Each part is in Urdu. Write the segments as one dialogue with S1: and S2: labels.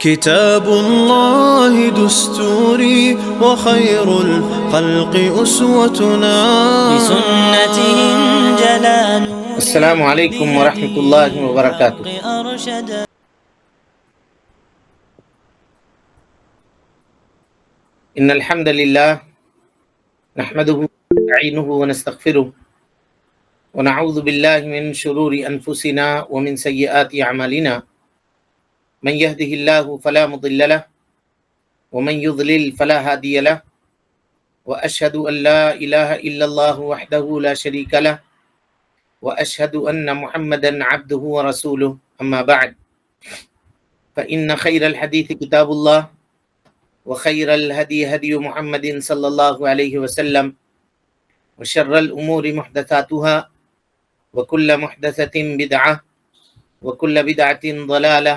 S1: كتاب الله دستوري وخير الخلق أسوتنا
S2: بسنته جلا
S3: السلام علیکم ورحمۃ اللہ وبرکاتہ۔
S2: أرشدا
S3: ان الحمد للہ نحمده ونستعینه ونستغفره ونعوذ باللہ من شرور انفسنا ومن سیئات اعمالنا من يهده الله فلا مضل له ومن يضلل فلا هادي له واشهد ان لا اله الا الله وحده لا شريك له واشهد ان محمدا عبده ورسوله اما بعد فان خير الحديث كتاب الله وخير الهدي هدي محمد صلى الله عليه وسلم وشر الأمور محدثاتها وكل محدثة بدعة وكل بدعة ضلالة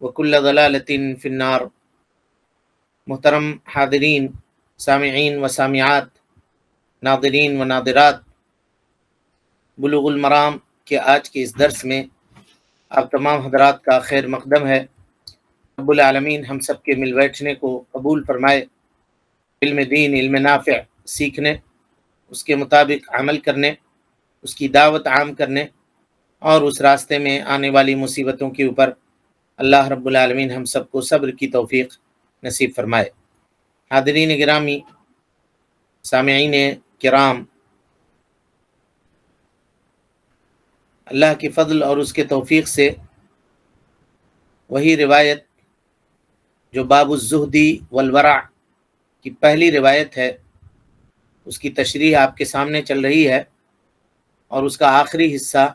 S3: وكل ضلالة في النار۔ محترم حاضرین، سامعین و سامعات، ناظرین و ناظرات، بلوغ المرام کے آج کے اس درس میں آپ تمام حضرات کا خیر مقدم ہے۔ رب العالمین ہم سب کے مل بیٹھنے کو قبول فرمائے، علم دین، علم نافع سیکھنے، اس کے مطابق عمل کرنے، اس کی دعوت عام کرنے اور اس راستے میں آنے والی مصیبتوں کے اوپر اللہ رب العالمین ہم سب کو صبر کی توفیق نصیب فرمائے۔ حاضرین گرامی، سامعین کرام، اللہ کے فضل اور اس کے توفیق سے وہی روایت جو باب الزہدی والورع کی پہلی روایت ہے، اس کی تشریح آپ کے سامنے چل رہی ہے، اور اس کا آخری حصہ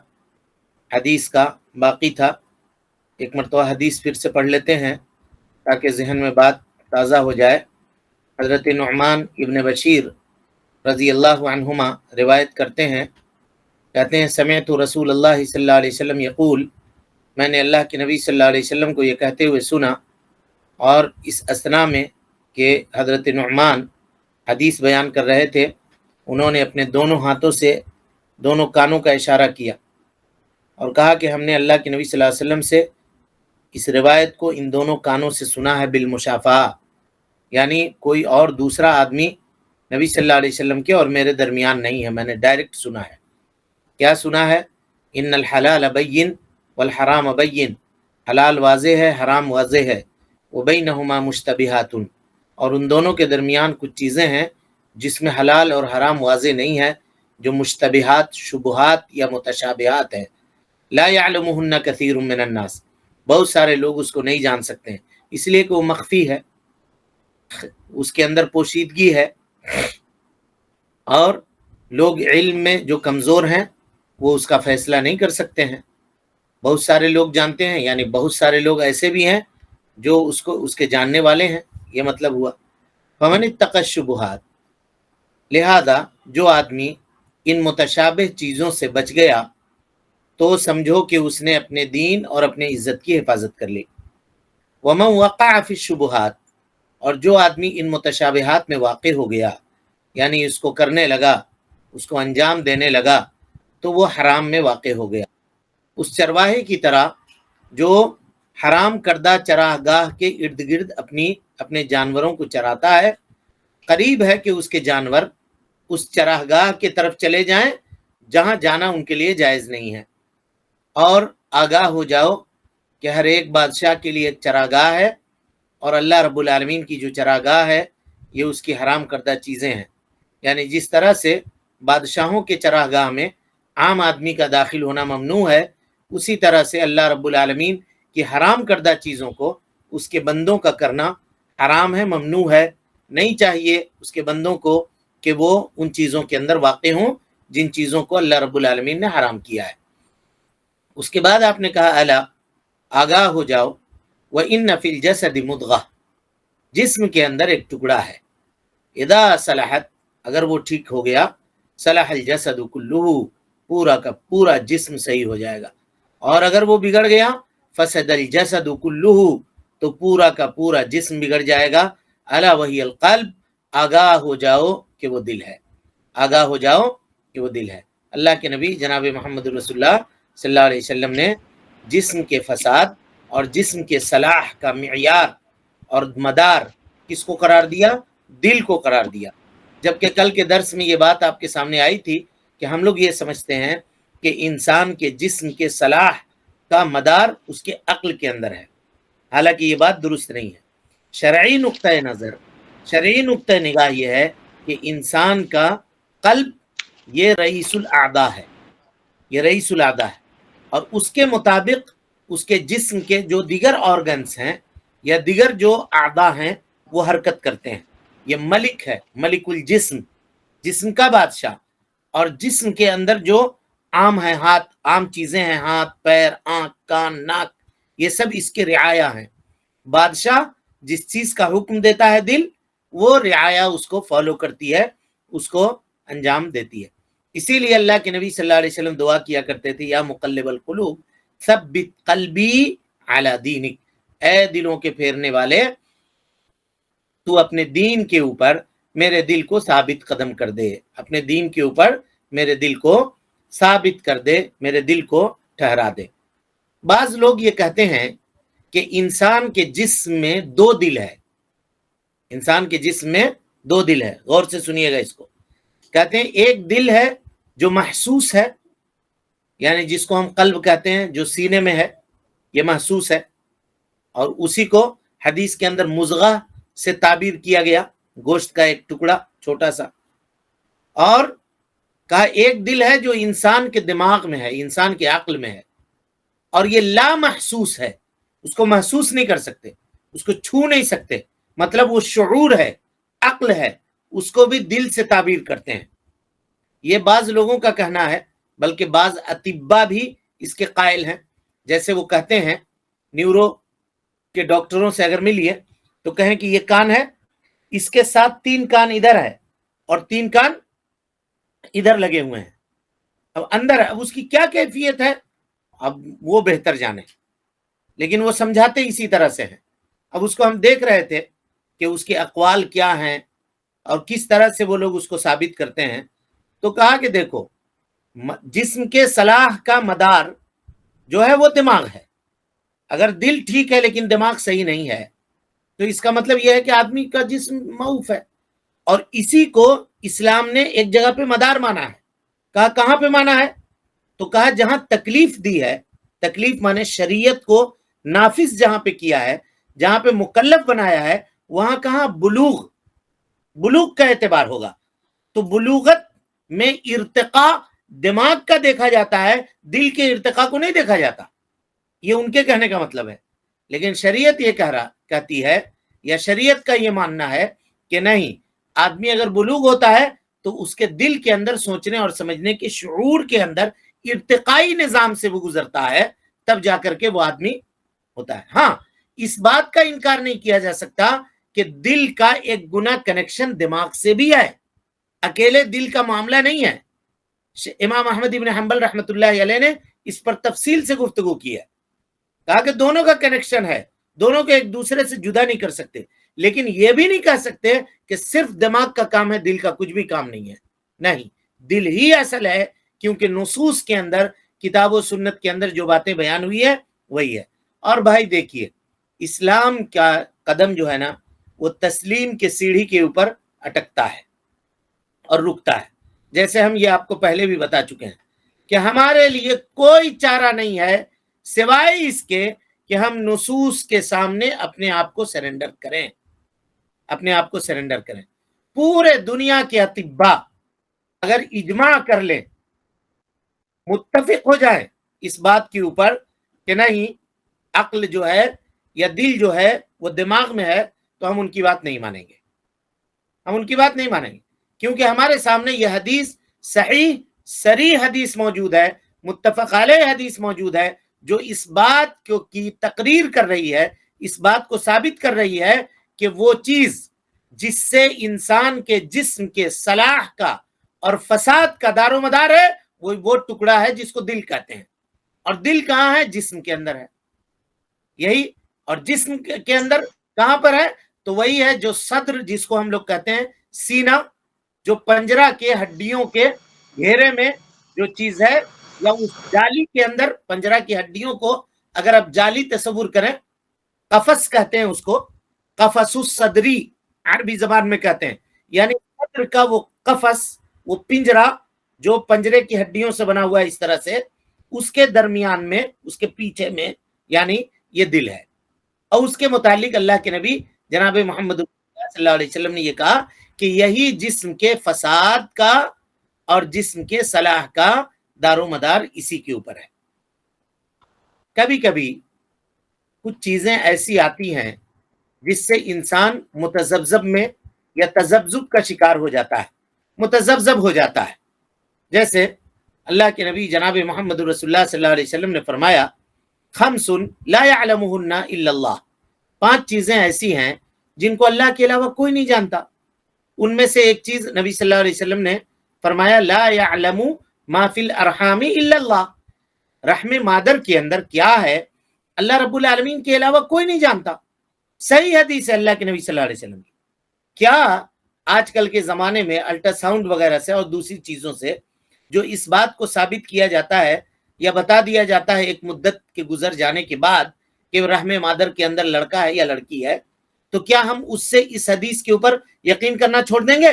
S3: حدیث کا باقی تھا۔ ایک مرتبہ حدیث پھر سے پڑھ لیتے ہیں تاکہ ذہن میں بات تازہ ہو جائے۔ حضرت نعمان ابن بشیر رضی اللہ عنہما روایت کرتے ہیں، کہتے ہیں سمعت رسول اللہ صلی اللہ علیہ وسلم یقول، میں نے اللہ کے نبی صلی اللہ علیہ وسلم کو یہ کہتے ہوئے سنا، اور اس اثنا میں کہ حضرت نعمان حدیث بیان کر رہے تھے، انہوں نے اپنے دونوں ہاتھوں سے دونوں کانوں کا اشارہ کیا اور کہا کہ ہم نے اللہ کے نبی صلی اللہ علیہ وسلم سے اس روایت کو ان دونوں کانوں سے سنا ہے بالمشافہہ، یعنی کوئی اور دوسرا آدمی نبی صلی اللہ علیہ وسلم کے اور میرے درمیان نہیں ہے، میں نے ڈائریکٹ سنا ہے۔ کیا سنا ہے؟ ان الحلال بین والحرام بین، حلال واضح ہے، حرام واضح ہے، وبینہما مشتبہات، اور ان دونوں کے درمیان کچھ چیزیں ہیں جس میں حلال اور حرام واضح نہیں ہے، جو مشتبہات، شبہات یا متشابہات ہیں۔ لا یعلمہن کثیر من الناس، بہت سارے لوگ اس کو نہیں جان سکتے ہیں، اس لیے کہ وہ مخفی ہے، اس کے اندر پوشیدگی ہے، اور لوگ علم میں جو کمزور ہیں وہ اس کا فیصلہ نہیں کر سکتے ہیں۔ بہت سارے لوگ جانتے ہیں، یعنی بہت سارے لوگ ایسے بھی ہیں جو اس کے جاننے والے ہیں، یہ مطلب ہوا۔ فمن اتقى الشبہات، لہذا جو آدمی ان متشابہ چیزوں سے بچ گیا تو سمجھو کہ اس نے اپنے دین اور اپنے عزت کی حفاظت کر لی۔ ومن وقع فی الشبہات، اور جو آدمی ان متشابہات میں واقع ہو گیا، یعنی اس کو کرنے لگا، اس کو انجام دینے لگا، تو وہ حرام میں واقع ہو گیا۔ اس چرواہے کی طرح جو حرام کردہ چراہ گاہ کے ارد گرد اپنے جانوروں کو چراتا ہے، قریب ہے کہ اس کے جانور اس چراہ گاہ کی طرف چلے جائیں جہاں جانا ان کے لیے جائز نہیں ہے، اور آگاہ ہو جاؤ کہ ہر ایک بادشاہ کے لیے ایک چراگاہ ہے، اور اللہ رب العالمین کی جو چراگاہ ہے یہ اس کی حرام کردہ چیزیں ہیں۔ یعنی جس طرح سے بادشاہوں کے چراگاہ میں عام آدمی کا داخل ہونا ممنوع ہے، اسی طرح سے اللہ رب العالمین کی حرام کردہ چیزوں کو اس کے بندوں کا کرنا حرام ہے، ممنوع ہے۔ نہیں چاہیے اس کے بندوں کو کہ وہ ان چیزوں کے اندر واقع ہوں جن چیزوں کو اللہ رب العالمین نے حرام کیا ہے۔ اس کے بعد آپ نے کہا الا، آگاہ ہو جاؤ، وَإِنَّ فِي الْجَسَدِ مُضْغَةً، جسم کے اندر ایک ٹکڑا ہے، اذا صلحت، اگر وہ ٹھیک ہو گیا، صلح الجسد کلہ، پورا کا پورا جسم صحیح ہو جائے گا، اور اگر وہ بگڑ گیا، فسد الجسد کلہ، تو پورا کا پورا جسم بگڑ جائے گا۔ الا وہی القلب، آگاہ ہو جاؤ کہ وہ دل ہے، آگاہ ہو جاؤ کہ وہ دل ہے۔ اللہ کے نبی جناب محمد رسول اللہ صلی اللہ علیہ وسلم نے جسم کے فساد اور جسم کے صلاح کا معیار اور مدار کس کو قرار دیا؟ دل کو قرار دیا. جبکہ کل کے درس میں یہ بات آپ کے سامنے آئی تھی کہ ہم لوگ یہ سمجھتے ہیں کہ انسان کے جسم کے صلاح کا مدار اس کے عقل کے اندر ہے، حالانکہ یہ بات درست نہیں ہے. شرعی نقطہ نگاہ یہ ہے کہ انسان کا قلب یہ رئیس الاعضاء ہے، اور اس کے مطابق اس کے جسم کے جو دیگر آرگنز ہیں یا دیگر جو اعضاء ہیں وہ حرکت کرتے ہیں. یہ ملک ہے، ملک الجسم، جسم کا بادشاہ، اور جسم کے اندر جو عام ہیں، عام چیزیں ہیں، ہاتھ، پیر، آنکھ، کان، ناک، یہ سب اس کے رعایا ہیں. بادشاہ جس چیز کا حکم دیتا ہے دل، وہ رعایا اس کو فالو کرتی ہے، اس کو انجام دیتی ہے. اسی لیے اللہ کے نبی صلی اللہ علیہ وسلم دعا کیا کرتے تھے، یا مقلب القلوب ثبت قلبی علی دینک، اے دلوں کے پھیرنے والے تو اپنے دین کے اوپر میرے دل کو ثابت قدم کر دے، اپنے دین کے اوپر میرے دل کو ثابت کر دے، میرے دل کو ٹھہرا دے. بعض لوگ یہ کہتے ہیں کہ انسان کے جسم میں دو دل ہے، انسان کے جسم میں دو دل ہے. غور سے سنیے گا اس کو. کہتے ہیں ایک دل ہے جو محسوس ہے، یعنی جس کو ہم قلب کہتے ہیں، جو سینے میں ہے، یہ محسوس ہے، اور اسی کو حدیث کے اندر مضغہ سے تعبیر کیا گیا، گوشت کا ایک ٹکڑا چھوٹا سا. اور کہا ایک دل ہے جو انسان کے دماغ میں ہے، انسان کے عقل میں ہے، اور یہ لا محسوس ہے، اس کو محسوس نہیں کر سکتے، اس کو چھو نہیں سکتے، مطلب وہ شعور ہے، عقل ہے، اس کو بھی دل سے تعبیر کرتے ہیں. یہ بعض لوگوں کا کہنا ہے، بلکہ بعض اطباء بھی اس کے قائل ہیں. جیسے وہ کہتے ہیں، نیورو کے ڈاکٹروں سے اگر ملیے تو کہیں کہ یہ کان ہے، اس کے ساتھ 3 کان ادھر ہے اور 3 کان ادھر لگے ہوئے ہیں. اب اندر ہے، اب اس کی کیا کیفیت ہے اب وہ بہتر جانے، لیکن وہ سمجھاتے اسی طرح سے ہیں. اب اس کو ہم دیکھ رہے تھے کہ اس کے اقوال کیا ہیں اور کس طرح سے وہ لوگ اس کو ثابت کرتے ہیں. تو کہا کہ دیکھو، جسم کے صلاح کا مدار جو ہے وہ دماغ ہے. اگر دل ٹھیک ہے لیکن دماغ صحیح نہیں ہے تو اس کا مطلب یہ ہے کہ آدمی کا جسم معوف ہے. اور اسی کو اسلام نے ایک جگہ پہ مدار مانا ہے. کہا کہاں پہ مانا ہے؟ تو کہا جہاں تکلیف دی ہے، تکلیف مانے شریعت کو نافذ جہاں پہ کیا ہے، جہاں پہ مکلف بنایا ہے، وہاں کہاں بلوغ کا اعتبار ہوگا. تو بلوغت میں ارتقاء دماغ کا دیکھا جاتا ہے، دل کے ارتقاء کو نہیں دیکھا جاتا. یہ ان کے کہنے کا مطلب ہے. لیکن شریعت یہ کہتی ہے، یا شریعت کا یہ ماننا ہے کہ نہیں، آدمی اگر بلوغ ہوتا ہے تو اس کے دل کے اندر سوچنے اور سمجھنے کے شعور کے اندر ارتقائی نظام سے وہ گزرتا ہے، تب جا کر کے وہ آدمی ہوتا ہے. ہاں، اس بات کا انکار نہیں کیا جا سکتا کہ دل کا ایک گنا کنیکشن دماغ سے بھی ہے، اکیلے دل کا معاملہ نہیں ہے. امام احمد ابن حنبل رحمۃ اللہ علیہ نے اس پر تفصیل سے گفتگو کی ہے. کہا کہ دونوں کا کنیکشن ہے، دونوں کو ایک دوسرے سے جدا نہیں کر سکتے، لیکن یہ بھی نہیں کہہ سکتے کہ صرف دماغ کا کام ہے، دل کا کچھ بھی کام نہیں ہے. نہیں، دل ہی اصل ہے، کیونکہ نصوص کے اندر، کتاب و سنت کے اندر جو باتیں بیان ہوئی ہے وہی ہے. اور بھائی دیکھیے، اسلام کا قدم جو ہے نا، وہ تسلیم کے سیڑھی کے اوپر اٹکتا ہے اور رکتا ہے. جیسے ہم یہ آپ کو پہلے بھی بتا چکے ہیں کہ ہمارے لیے کوئی چارہ نہیں ہے سوائے اس کے کہ ہم نصوص کے سامنے اپنے آپ کو سرنڈر کریں، اپنے آپ کو سرنڈر کریں. پورے دنیا کے اطباء اگر اجماع کر لیں، متفق ہو جائیں اس بات کے اوپر کہ نہیں، عقل جو ہے یا دل جو ہے وہ دماغ میں ہے، تو ہم ان کی بات نہیں مانیں گے. ہم ان کی بات نہیں مانیں گے، کیونکہ ہمارے سامنے یہ حدیث صحیح صریح حدیث موجود ہے، متفق علیہ حدیث موجود ہے، جو اس بات کی تقریر کر رہی ہے، اس بات کو ثابت کر رہی ہے کہ وہ چیز جس سے انسان کے جسم کے صلاح کا اور فساد کا دار و مدار ہے، وہ ٹکڑا ہے جس کو دل کہتے ہیں. اور دل کہاں ہے؟ جسم کے اندر ہے. یہی، اور جسم کے اندر کہاں پر ہے؟ تو وہی ہے جو صدر، جس کو ہم لوگ کہتے ہیں سینہ، جو پنجرہ کے ہڈیوں کے گھیرے میں جو چیز ہے، یا اس جالی کے اندر پنجرہ کی ہڈیوں کو اگر آپ جعلی تصور کریں، قفس کہتے ہیں اس کو، قفص الصدری عربی زبان میں کہتے ہیں، یعنی صدر کا وہ قفس، وہ پنجرا جو پنجرے کی ہڈیوں سے بنا ہوا ہے اس طرح سے، اس کے درمیان میں، اس کے پیچھے میں یعنی یہ دل ہے۔ اور اس کے متعلق اللہ کے نبی جناب محمد صلی اللہ علیہ وسلم نے یہ کہا کہ یہی جسم کے فساد کا اور جسم کے صلاح کا دار و مدار اسی کے اوپر ہے۔ کبھی کبھی کچھ چیزیں ایسی آتی ہیں جس سے انسان متذبذب میں یا تذبذب کا شکار ہو جاتا ہے، متذبذب ہو جاتا ہے۔ جیسے اللہ کے نبی جناب محمد رسول اللہ صلی اللہ علیہ وسلم نے فرمایا خمس لا يعلمهن الا اللہ، 5 چیزیں ایسی ہیں جن کو اللہ کے علاوہ کوئی نہیں جانتا۔ ان میں سے ایک چیز نبی صلی اللہ علیہ وسلم نے فرمایا لا يعلم ما فی الارحام الا اللہ، رحم مادر کے اندر کیا ہے اللہ رب العالمین کے علاوہ کوئی نہیں جانتا۔ صحیح حدیث ہے اللہ کے نبی صلی اللہ علیہ وسلم کی۔ کیا آج کل کے زمانے میں الٹرا ساؤنڈ وغیرہ سے اور دوسری چیزوں سے جو اس بات کو ثابت کیا جاتا ہے یا بتا دیا جاتا ہے ایک مدت کے گزر جانے کے بعد کہ رحم مادر کے اندر لڑکا ہے یا لڑکی ہے، تو کیا ہم اس سے اس حدیث کے اوپر یقین کرنا چھوڑ دیں گے؟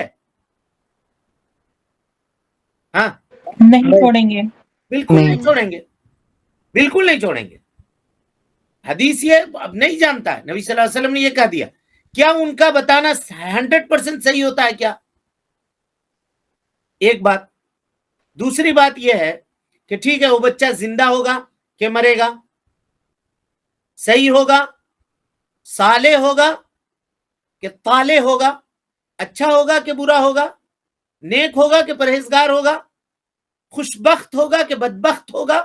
S3: ہاں
S4: نہیں چھوڑیں گے،
S3: بالکل نہیں چھوڑیں گے، بالکل نہیں چھوڑیں گے۔ حدیث یہ اب نہیں جانتا ہے، نبی صلی اللہ علیہ وسلم نے یہ کہہ دیا، کیا ان کا بتانا 100% صحیح ہوتا ہے کیا؟ ایک بات۔ دوسری بات یہ ہے کہ ٹھیک ہے وہ بچہ زندہ ہوگا کہ مرے گا، صحیح ہوگا، صالح ہوگا کہ طالح ہوگا، اچھا ہوگا کہ برا ہوگا، نیک ہوگا کہ پرہیزگار ہوگا، خوشبخت ہوگا کہ بدبخت ہوگا،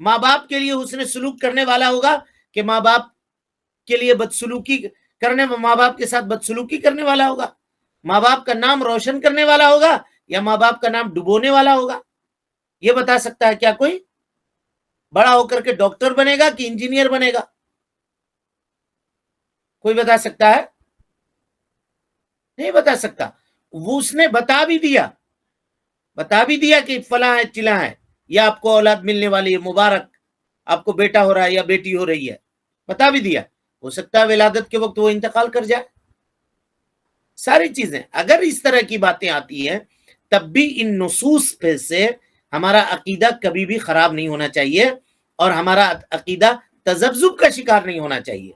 S3: ماں باپ کے لیے حسن سلوک کرنے والا ہوگا کہ ماں باپ کے لیے بدسلوکی کرنے، ماں باپ کے ساتھ بدسلوکی کرنے والا ہوگا، ماں باپ کا نام روشن کرنے والا ہوگا یا ماں باپ کا نام ڈبونے والا ہوگا؟ یہ بتا سکتا ہے کیا کوئی؟ بڑا ہو کر کے ڈاکٹر بنے گا کہ انجینئر بنے گا؟ کوئی بتا سکتا ہے؟ نہیں بتا سکتا۔ وہ اس نے بتا بھی دیا کہ فلاں ہے چلاں ہے، یا آپ کو اولاد ملنے والی ہے، مبارک، آپ کو بیٹا ہو رہا ہے یا بیٹی ہو رہی ہے، بتا بھی دیا۔ ہو سکتا ہے ولادت کے وقت وہ انتقال کر جائے۔ ساری چیزیں اگر اس طرح کی باتیں آتی ہیں تب بھی ان نصوص پہ سے ہمارا عقیدہ کبھی بھی خراب نہیں ہونا چاہیے اور ہمارا عقیدہ تذبذب کا شکار نہیں ہونا چاہیے۔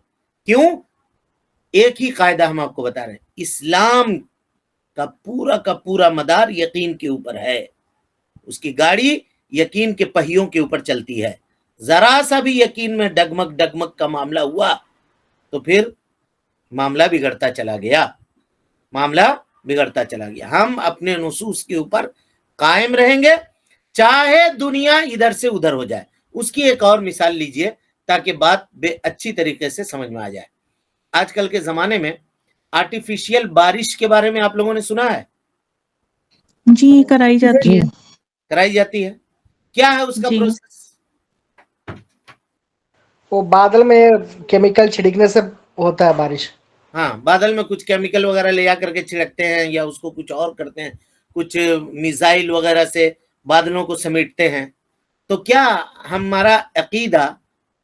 S3: کیوں؟ ایک ہی قاعدہ ہم آپ کو بتا رہے ہیں، اسلام کا پورا مدار یقین کے اوپر ہے۔ اس کی گاڑی یقین کے پہیوں کے اوپر چلتی ہے۔ ذرا سا بھی یقین میں ڈگمگ کا معاملہ ہوا تو پھر معاملہ بگڑتا چلا گیا۔ ہم اپنے نصوص کے اوپر قائم رہیں گے، چاہے دنیا ادھر سے ادھر ہو جائے۔ اس کی ایک اور مثال لیجئے تاکہ بات اچھی طریقے سے سمجھ میں آ جائے۔ آج کل کے زمانے میں آرٹیفیشیل بارش کے بارے میں آپ لوگوں نے سنا ہے؟
S4: جی کرائی جاتی ہے۔
S3: کیا ہے اس کا
S4: جی۔
S3: پروسیس؟
S5: وہ بادل میں کیمیکل چھڑکنے سے ہوتا ہے بارش۔
S3: ہاں، بادل میں کچھ کیمیکل وغیرہ لے جا کر کے چھڑکتے ہیں یا اس کو کچھ اور کرتے ہیں، کچھ میزائل وغیرہ سے بادلوں کو سمیٹتے ہیں۔ تو کیا ہمارا عقیدہ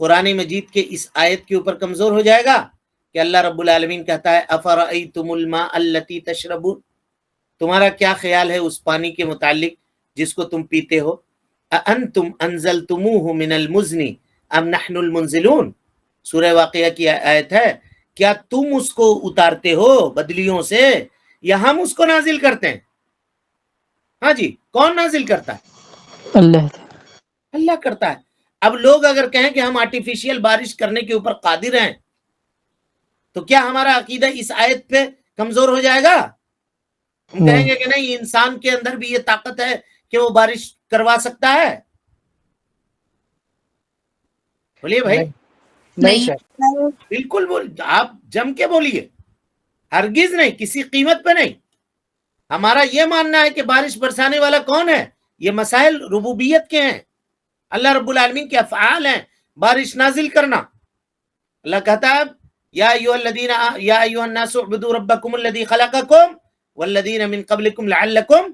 S3: قرآن مجید کے اس آیت کے اوپر کمزور ہو جائے گا کہ اللہ رب العالمین کہتا ہے افرأیتم الماء التی تشربون، تمہارا کیا خیال ہے اس پانی کے متعلق جس کو تم پیتے ہو؟ اانتم انزلتموہ من المزن ام نحن المنزلون، سورہ واقعہ کی آیت ہے، کیا تم اس کو اتارتے ہو بدلیوں سے یا ہم اس کو نازل کرتے ہیں؟ ہاں جی، کون نازل کرتا ہے؟ اللہ کرتا ہے۔ اب لوگ اگر کہیں کہ ہم آرٹیفیشیل بارش کرنے کے اوپر قادر ہیں تو کیا ہمارا عقیدہ اس آیت پہ کمزور ہو جائے گا؟ ہم کہیں گے کہ نہیں، انسان کے اندر بھی یہ طاقت ہے کہ وہ بارش کروا سکتا ہے؟ بولیے بھائی۔
S5: نہیں
S3: بالکل آپ جم کے بولیے، ہرگز نہیں، کسی قیمت پہ نہیں۔ ہمارا یہ ماننا ہے کہ بارش برسانے والا کون ہے؟ یہ مسائل ربوبیت کے ہیں، اللہ رب العالمین کے افعال ہیں، بارش نازل کرنا۔ اللہ کہتا ہے یا ایھا الناس اعبدوا ربکم الذی خلقکم والذین من قبلکم لعلکم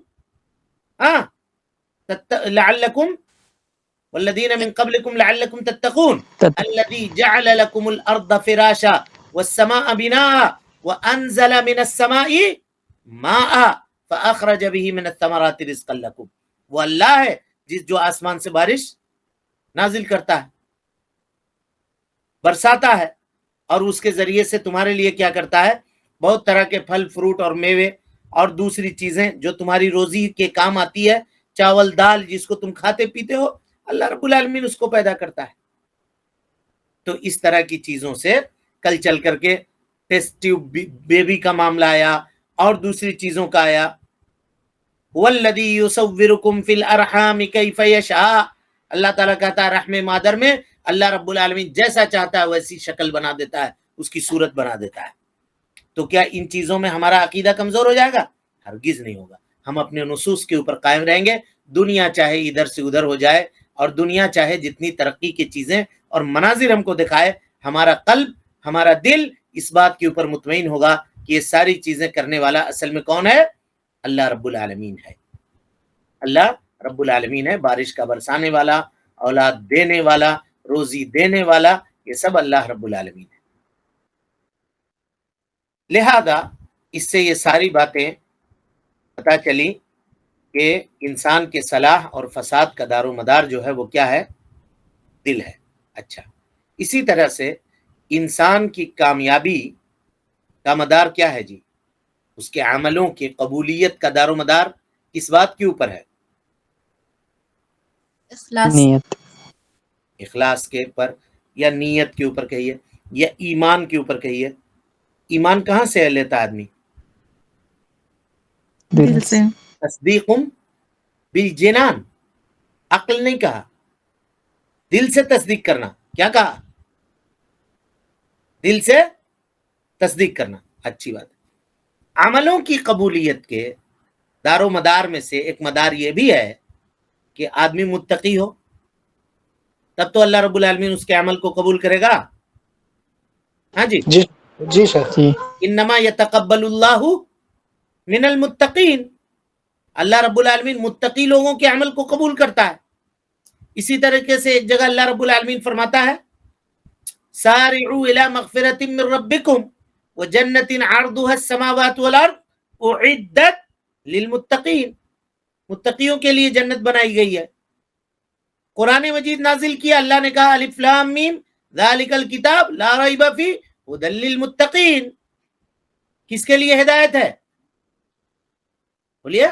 S3: والذین من قبلکم لعلکم تتقون الذی جعل لکم الارض فراشا والسماء بناء وانزل من السماء ماء فاخرج به من الثمرات رزقا لکم. وہ اللہ ہے جو آسمان سے بارش نازل کرتا ہے، برساتا ہے، اور اس کے ذریعے سے تمہارے لیے کیا کرتا ہے، بہت طرح کے پھل فروٹ اور میوے اور دوسری چیزیں جو تمہاری روزی کے کام آتی ہے، چاول دال جس کو تم کھاتے پیتے ہو، اللہ رب العالمین اس کو پیدا کرتا ہے. تو اس طرح کی چیزوں سے کل چل کر کے ٹیسٹ ٹیوب بیبی کا معاملہ آیا اور دوسری چیزوں کا آیا. والذی یصورکم فی الارحام کیف یشاء، اللہ تعالیٰ کہتا ہے رحم مادر میں اللہ رب العالمین جیسا چاہتا ہے ویسی شکل بنا دیتا ہے، اس کی صورت بنا دیتا ہے. تو کیا ان چیزوں میں ہمارا عقیدہ کمزور ہو جائے گا؟ ہرگز نہیں ہوگا. ہم اپنے نصوص کے اوپر قائم رہیں گے. دنیا چاہے ادھر سے ادھر ہو جائے اور دنیا چاہے جتنی ترقی کی چیزیں اور مناظر ہم کو دکھائے، ہمارا قلب، ہمارا دل اس بات کے اوپر مطمئن ہوگا کہ یہ ساری چیزیں کرنے والا اصل میں کون ہے؟ اللہ رب العالمین ہے. اللہ رب العالمین ہے، بارش کا برسانے والا، اولاد دینے والا، روزی دینے والا، یہ سب اللہ رب العالمین ہے. لہذا اس سے یہ ساری باتیں پتہ چلی کہ انسان کے صلاح اور فساد کا دار و مدار جو ہے وہ کیا ہے؟ دل ہے. اچھا، اسی طرح سے انسان کی کامیابی کا مدار کیا ہے جی؟ اس کے عملوں کے قبولیت کا دار و مدار کس بات کے اوپر ہے؟
S6: نیت.
S3: اخلاص کے اوپر یا نیت کے اوپر کہیے یا ایمان کے اوپر کہیے. ایمان کہاں سے لیتا آدمی؟
S4: دل سے.
S3: تصدیق بالجنان، عقل نہیں کہا، دل سے تصدیق کرنا. کیا کہا؟ دل سے تصدیق کرنا. اچھی بات ہے. عملوں کی قبولیت کے دار و مدار میں سے ایک مدار یہ بھی ہے کہ آدمی متقی ہو، تب تو اللہ رب العالمین اس کے عمل کو قبول کرے گا. ہاں جی
S5: جی شیخ.
S3: انما یتقبل اللہ من المتقین، اللہ رب العالمین متقی لوگوں کے عمل کو قبول کرتا ہے. اسی طریقے سے ایک جگہ اللہ رب العالمین فرماتا ہے سارعوا الی مغفرۃ من ربکم وجنۃ عرضها السماوات والارض اعدت للمتقین، متقیوں کے لیے جنت بنائی گئی ہے. قرآن مجید نازل کیا، اللہ نے کہا الف لام میم ذالک الکتاب لا ریب فیہ ھدی للمتقین. کس کے لیے ہدایت ہے؟ بولیے.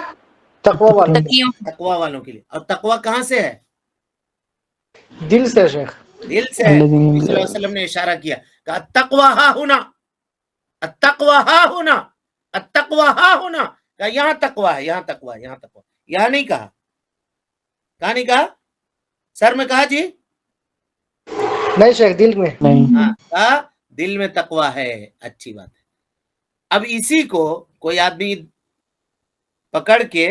S5: تقوی والوں.
S3: تقوی والوں کے لیے. اور تقوی کہاں سے ہے؟
S5: دل سے شیخ.
S3: دل سے ہے. نبی صلی اللہ علیہ وسلم نے اشارہ کیا کہ التقوی ہا ہونا، التقوی ہا ہونا، التقوی ہا ہونا. کہ یہاں تقوی ہے، یہاں تقوی ہے، یہاں تقوی. یہاں نہیں کہا. کہاں نہیں کہا؟ سر میں کہا جی؟
S5: نہیں شیخ، دل میں.
S3: ہاں کہا دل میں تقوی ہے. اچھی بات ہے. اب اسی کو کوئی آدمی پکڑ کے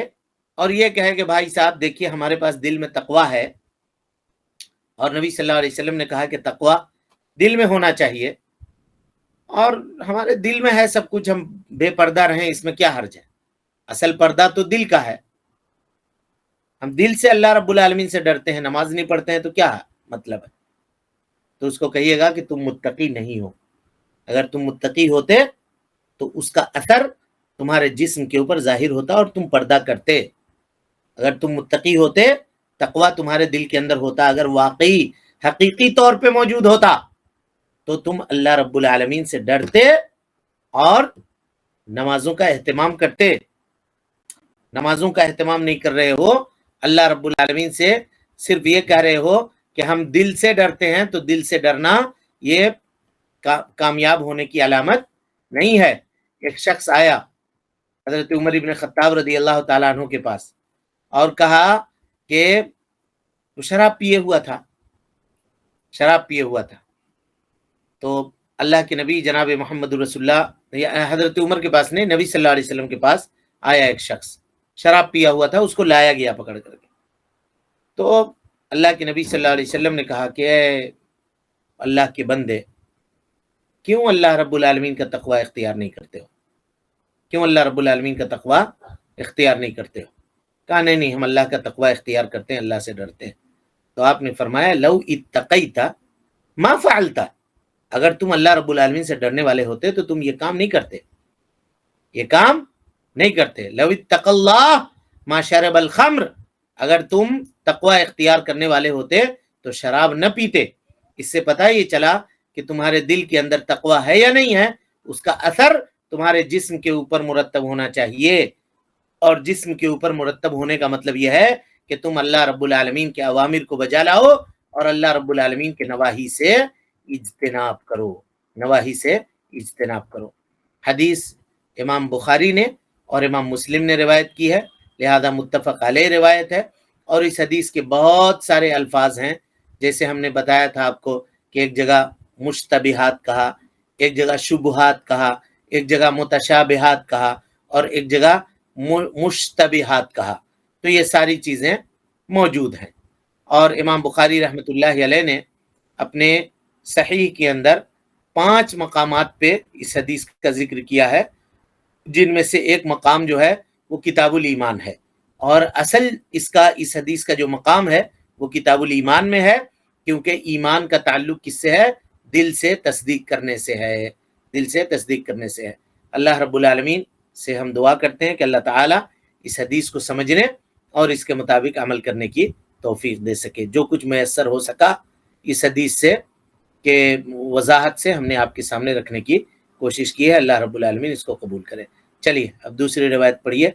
S3: اور یہ کہے کہ بھائی صاحب دیکھیے ہمارے پاس دل میں تقوی ہے، اور نبی صلی اللہ علیہ وسلم نے کہا کہ تقوی دل میں ہونا چاہیے، اور ہمارے دل میں ہے سب کچھ، ہم بے پردہ رہیں، اس میں کیا حرج ہے؟ اصل پردہ تو دل کا ہے. ہم دل سے اللہ رب العالمین سے ڈرتے ہیں، نماز نہیں پڑھتے ہیں تو کیا مطلب ہے؟ تو اس کو کہیے گا کہ تم متقی نہیں ہو. اگر تم متقی ہوتے تو اس کا اثر تمہارے جسم کے اوپر ظاہر ہوتا اور تم پردہ کرتے. اگر تم متقی ہوتے، تقوی تمہارے دل کے اندر ہوتا، اگر واقعی حقیقی طور پہ موجود ہوتا تو تم اللہ رب العالمین سے ڈرتے اور نمازوں کا اہتمام کرتے. نمازوں کا اہتمام نہیں کر رہے ہو، اللہ رب العالمین سے صرف یہ کہہ رہے ہو کہ ہم دل سے ڈرتے ہیں، تو دل سے ڈرنا یہ کامیاب ہونے کی علامت نہیں ہے. ایک شخص آیا حضرت عمر ابن خطاب رضی اللہ تعالیٰ عنہ کے پاس اور کہا کہ وہ شراب پیے ہوا تھا. تو اللہ کے نبی جناب محمد رسول اللہ، حضرت عمر کے پاس نہیں، نبی صلی اللہ علیہ وسلم کے پاس آیا ایک شخص، شراب پیا ہوا تھا، اس کو لایا گیا پکڑ کر کے. تو اللہ کے نبی صلی اللہ علیہ وسلم نے کہا کہ اے اللہ کے بندے، کیوں اللہ رب العالمین کا تقوی اختیار نہیں کرتے ہو؟ کیوں اللہ رب العالمین کا تقوی اختیار نہیں کرتے ہو؟ کہا نہیں ہم اللہ کا تقوی اختیار کرتے ہیں، اللہ سے ڈرتے ہیں. تو آپ نے فرمایا لو اتقیت ما فعلت، اگر تم اللہ رب العالمین سے ڈرنے والے ہوتے تو تم یہ کام نہیں کرتے، یہ کام نہیں کرتے۔ لو اتق اللہ ما شرب الخمر، اگر تم تقوی اختیار کرنے والے ہوتے تو شراب نہ پیتے۔ اس سے پتہ یہ چلا کہ تمہارے دل کے اندر تقوی ہے یا نہیں ہے، اس کا اثر تمہارے جسم کے اوپر مرتب ہونا چاہیے، اور جسم کے اوپر مرتب ہونے کا مطلب یہ ہے کہ تم اللہ رب العالمین کے اوامر کو بجا لاؤ اور اللہ رب العالمین کے نواہی سے اجتناب کرو، نواہی سے اجتناب کرو۔ حدیث امام بخاری نے اور امام مسلم نے روایت کی ہے، لہذا متفق علیہ روایت ہے، اور اس حدیث کے بہت سارے الفاظ ہیں، جیسے ہم نے بتایا تھا آپ کو کہ ایک جگہ مشتبہات کہا، ایک جگہ شبہات کہا، ایک جگہ متشابہات کہا، اور ایک جگہ مشتبہات کہا، تو یہ ساری چیزیں موجود ہیں۔ اور امام بخاری رحمۃ اللہ علیہ نے اپنے صحیح کے اندر 5 مقامات پہ اس حدیث کا ذکر کیا ہے، جن میں سے ایک مقام جو ہے وہ کتاب الایمان ہے، اور اصل اس حدیث کا جو مقام ہے وہ کتاب الایمان میں ہے، کیونکہ ایمان کا تعلق کس سے ہے؟ دل سے تصدیق کرنے سے ہے، دل سے تصدیق کرنے سے ہے۔ اللہ رب العالمین سے ہم دعا کرتے ہیں کہ اللہ تعالیٰ اس حدیث کو سمجھنے اور اس کے مطابق عمل کرنے کی توفیق دے سکے۔ جو کچھ میسر ہو سکا اس حدیث سے کہ وضاحت سے ہم نے آپ کے سامنے رکھنے کی کوشش کی ہے، اللہ رب العالمین اس کو قبول کرے۔ چلیے اب دوسری روایت پڑھیے،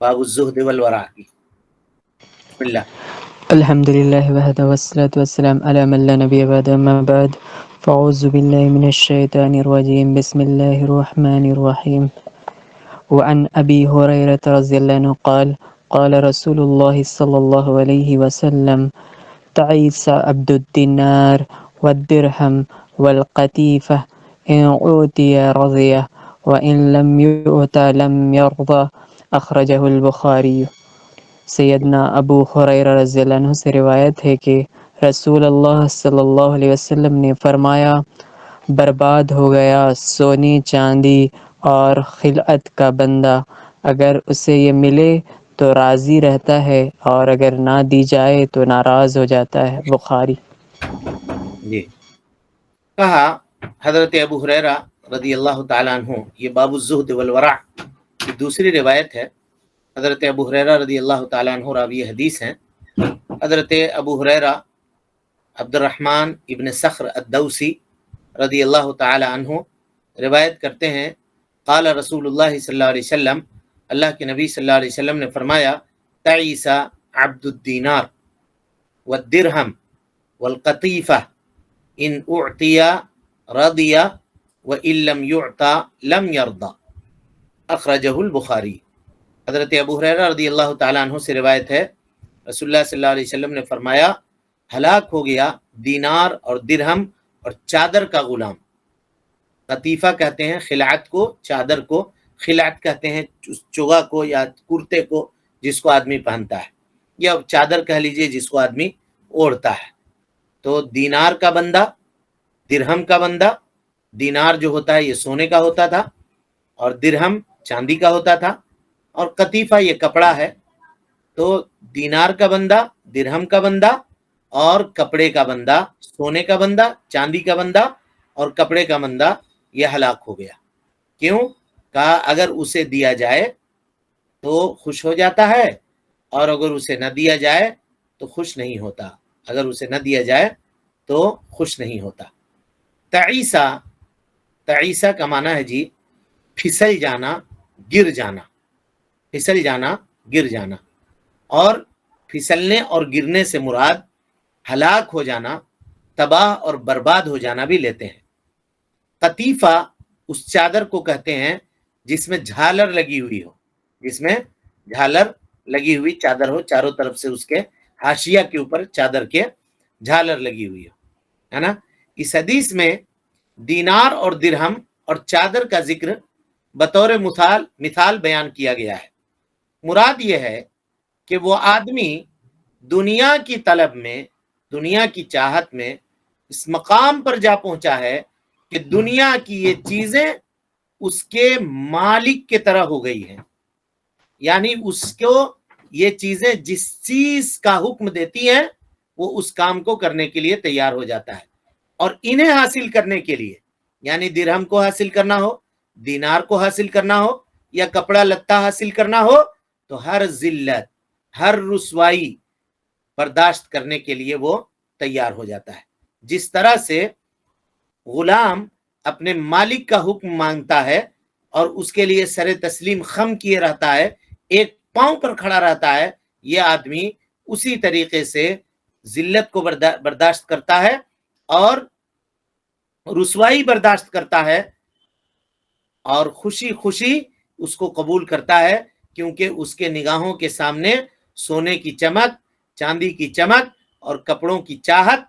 S3: باب الزہد والورع کی۔ بسم اللہ۔
S6: الحمد لله وحده والصلاة والسلام على من لا نبي بعد، أما بعد فأعوذ بالله من الشيطان الرجيم، بسم الله الرحمن الرحيم۔ وعن أبي هريرة رضي الله عنه قال قال رسول الله صلى الله عليه وسلم تعيس عبد الدينار والدرهم والقتيفة، إن أوتي رضي وإن لم يؤت لم يرضى، أخرجه البخاري۔ سیدنا ابو ہریرہ رضی اللہ عنہ سے روایت ہے کہ رسول اللہ صلی اللہ علیہ وسلم نے فرمایا، برباد ہو گیا سونے چاندی اور خلعت کا بندہ، اگر اسے یہ ملے تو راضی رہتا ہے اور اگر نہ دی جائے تو ناراض ہو جاتا ہے۔ بخاری۔
S3: جی، کہا حضرت ابو ہریرہ رضی اللہ تعالیٰ عنہ، یہ باب الزہد والورع کی دوسری روایت ہے۔ حضرت ابو ہریرہ رضی اللہ تعالیٰ عنہ راوی حدیث ہیں۔ حضرت ابو ہریرہ عبد الرحمن ابن صخر الدوسی رضی اللہ تعالیٰ عنہ روایت کرتے ہیں، قال رسول اللہ صلی اللہ علیہ وسلم، اللہ کے نبی صلی اللہ علیہ وسلم نے فرمایا، تعیس عبد الدینار والدرہم والقطیفہ، ان اعطی رضی وان لم یعطى لم یرضى، اخرجہ البخاری۔ حضرت ابو ہریرہ رضی اللہ تعالیٰ عنہ سے روایت ہے، رسول اللہ صلی اللہ علیہ وسلم نے فرمایا، ہلاک ہو گیا دینار اور درہم اور چادر کا غلام۔ قطیفہ کہتے ہیں خلعت کو، چادر کو خلعت کہتے ہیں چوغا کو یا کرتے کو جس کو آدمی پہنتا ہے، یا چادر کہہ لیجئے جس کو آدمی اوڑھتا ہے۔ تو دینار کا بندہ، درہم کا بندہ، دینار جو ہوتا ہے یہ سونے کا ہوتا تھا اور درہم چاندی کا ہوتا تھا، اور قطیفہ یہ کپڑا ہے۔ تو دینار کا بندہ، درہم کا بندہ اور کپڑے کا بندہ، سونے کا بندہ، چاندی کا بندہ اور کپڑے کا بندہ یہ ہلاک ہو گیا۔ کیوں؟ کہا اگر اسے دیا جائے تو خوش ہو جاتا ہے، اور اگر اسے نہ دیا جائے تو خوش نہیں ہوتا، اگر اسے نہ دیا جائے تو خوش نہیں ہوتا۔ تعیسہ، تعیسہ کا معنی ہے جی پھسل جانا، گر جانا، پھسل جانا، گر جانا، اور پھسلنے اور گرنے سے مراد ہلاک ہو جانا، تباہ اور برباد ہو جانا بھی لیتے ہیں۔ قطیفہ اس چادر کو کہتے ہیں جس میں جھالر لگی ہوئی ہو، جس میں جھالر لگی ہوئی چادر ہو، چاروں طرف سے اس کے حاشیہ کے اوپر چادر کے جھالر لگی ہوئی ہو، ہے نا۔ اس حدیث میں دینار اور درہم اور چادر کا ذکر بطور مثال بیان کیا گیا ہے۔ مراد یہ ہے کہ وہ آدمی دنیا کی طلب میں، دنیا کی چاہت میں اس مقام پر جا پہنچا ہے کہ دنیا کی یہ چیزیں اس کے مالک کی طرح ہو گئی ہیں، یعنی اس کو یہ چیزیں جس چیز کا حکم دیتی ہیں وہ اس کام کو کرنے کے لیے تیار ہو جاتا ہے. اور انہیں حاصل کرنے کے لیے، یعنی درہم کو حاصل کرنا ہو، دینار کو حاصل کرنا ہو، یا کپڑا لتا حاصل کرنا ہو، تو ہر ذلت، ہر رسوائی برداشت کرنے کے لیے وہ تیار ہو جاتا ہے. جس طرح سے غلام اپنے مالک کا حکم مانگتا ہے اور اس کے لیے سر تسلیم خم کیے رہتا ہے، ایک پاؤں پر کھڑا رہتا ہے، یہ آدمی اسی طریقے سے ذلت کو برداشت کرتا ہے اور رسوائی برداشت کرتا ہے، اور خوشی خوشی اس کو قبول کرتا ہے، کیونکہ اس کے نگاہوں کے سامنے سونے کی چمک، چاندی کی چمک اور کپڑوں کی چاہت